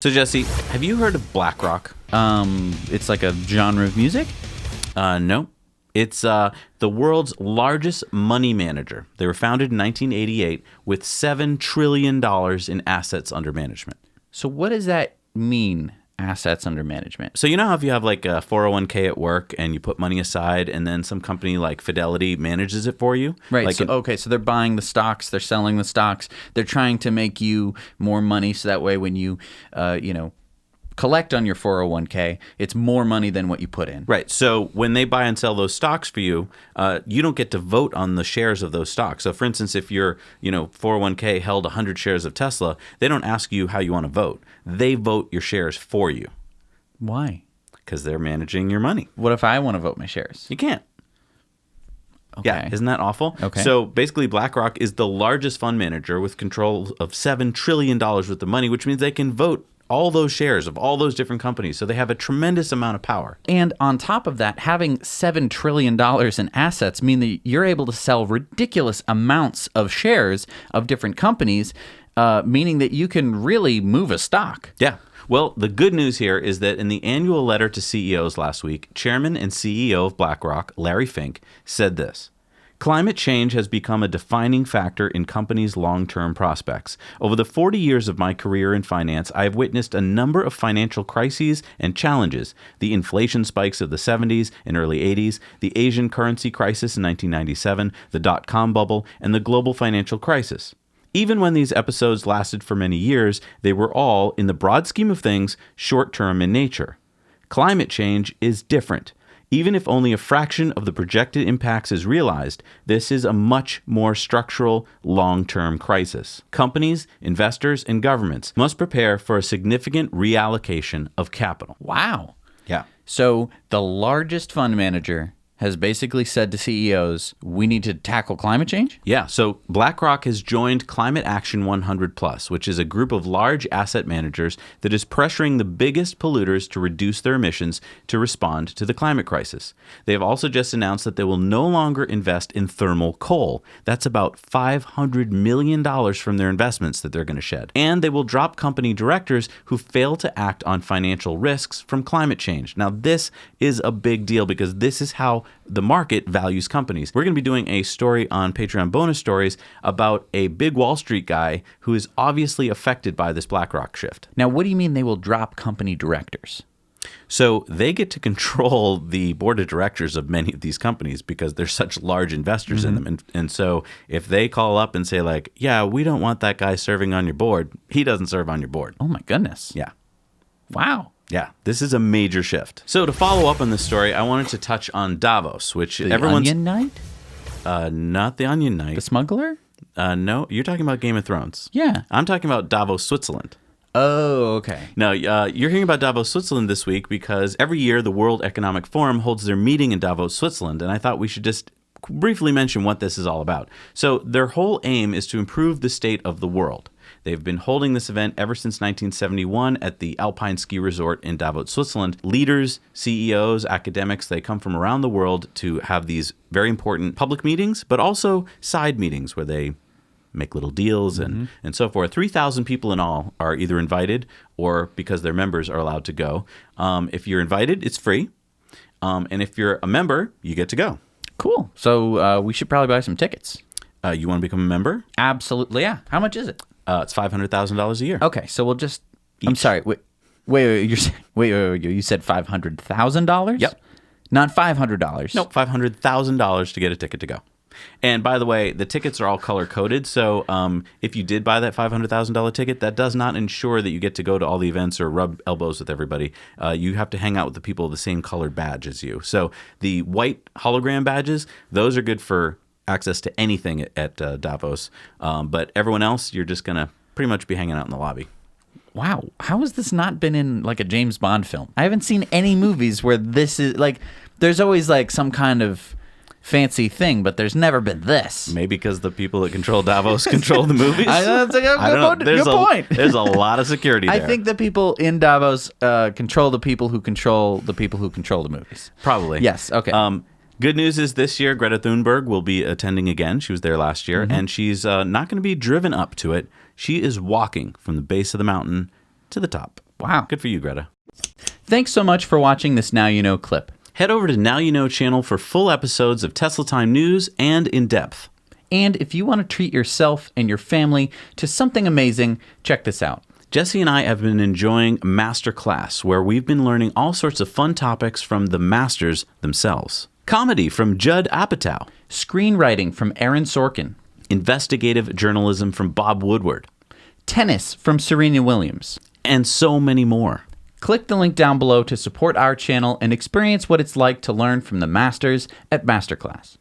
So, Jesse, have you heard of BlackRock? It's like a genre of music? No. It's the world's largest money manager. They were founded in 1988 with $7 trillion in assets under management. So what does that mean, assets under management? So you know how if you have like a 401k at work and you put money aside and then some company like Fidelity manages it for you? Right. Like So they're buying the stocks, they're selling the stocks, they're trying to make you more money so that way when you, collect on your 401k, it's more money than what you put in. Right. So when they buy and sell those stocks for you, you don't get to vote on the shares of those stocks. So for instance, if your 401k held 100 shares of Tesla, they don't ask you how you want to vote. They vote your shares for you. Why? Because they're managing your money. What if I want to vote my shares? You can't. Okay. Yeah, isn't that awful? Okay. So basically, BlackRock is the largest fund manager with control of $7 trillion worth of money, which means they can vote all those shares of all those different companies. So they have a tremendous amount of power. And on top of that, having $7 trillion in assets mean that you're able to sell ridiculous amounts of shares of different companies, meaning that you can really move a stock. Yeah. Well, the good news here is that in the annual letter to CEOs last week, Chairman and CEO of BlackRock, Larry Fink, said this: "Climate change has become a defining factor in companies' long-term prospects. Over the 40 years of my career in finance, I have witnessed a number of financial crises and challenges: the inflation spikes of the 70s and early 80s, the Asian currency crisis in 1997, the dot-com bubble, and the global financial crisis. Even when these episodes lasted for many years, they were all, in the broad scheme of things, short-term in nature. Climate change is different. Even if only a fraction of the projected impacts is realized, this is a much more structural, long-term crisis. Companies, investors, and governments must prepare for a significant reallocation of capital." Wow. Yeah. So the largest fund manager has basically said to CEOs, we need to tackle climate change? Yeah, so BlackRock has joined Climate Action 100 Plus, which is a group of large asset managers that is pressuring the biggest polluters to reduce their emissions to respond to the climate crisis. They have also just announced that they will no longer invest in thermal coal. That's about $500 million from their investments that they're going to shed. And they will drop company directors who fail to act on financial risks from climate change. Now, this is a big deal because this is how the market values companies. We're going to be doing a story on Patreon bonus stories about a big Wall Street guy who is obviously affected by this BlackRock shift. Now, what do you mean they will drop company directors? So they get to control the board of directors of many of these companies because they're such large investors in them. And so if they call up and say like, yeah, we don't want that guy serving on your board, he doesn't serve on your board. Oh my goodness. Yeah. Wow. Yeah, this is a major shift. So to follow up on this story, I wanted to touch on Davos, which The everyone's... Onion Knight? Not the Onion Knight. The smuggler? No, you're talking about Game of Thrones. Yeah. I'm talking about Davos, Switzerland. Oh, okay. No, you're hearing about Davos, Switzerland this week because every year the World Economic Forum holds their meeting in Davos, Switzerland, and I thought we should just briefly mention what this is all about. So their whole aim is to improve the state of the world. They've been holding this event ever since 1971 at the Alpine Ski Resort in Davos, Switzerland. Leaders, CEOs, academics, they come from around the world to have these very important public meetings, but also side meetings where they make little deals and so forth. 3,000 people in all are either invited or, because they're members, are allowed to go. If you're invited, it's free. And if you're a member, you get to go. Cool. So we should probably buy some tickets. You want to become a member? Absolutely, yeah. How much is it? It's $500,000 a year. Okay, so we'll just... I'm sorry. Wait, you said $500,000? Yep. Not $500? Nope, $500,000 to get a ticket to go. And by the way, the tickets are all color-coded, so if you did buy that $500,000 ticket, that does not ensure that you get to go to all the events or rub elbows with everybody. You have to hang out with the people with the same colored badge as you. So the white hologram badges, those are good for access to anything at Davos. But everyone else, you're just going to pretty much be hanging out in the lobby. Wow. How has this not been in like a James Bond film? I haven't seen any movies where this is like, there's always like some kind of fancy thing, but there's never been this. Maybe because the people that control Davos control the movies. That's a good point. There's a lot of security there. I think the people in Davos control the people who control the people who control the movies. Probably. Yes. Okay. Good news is this year, Greta Thunberg will be attending again. She was there last year, and she's not going to be driven up to it. She is walking from the base of the mountain to the top. Wow. Good for you, Greta. Thanks so much for watching this Now You Know clip. Head over to Now You Know channel for full episodes of Tesla Time news and in depth. And if you want to treat yourself and your family to something amazing, check this out. Jesse and I have been enjoying Masterclass, where we've been learning all sorts of fun topics from the masters themselves. Comedy from Judd Apatow. Screenwriting from Aaron Sorkin. Investigative journalism from Bob Woodward. Tennis from Serena Williams. And so many more. Click the link down below to support our channel and experience what it's like to learn from the masters at Masterclass.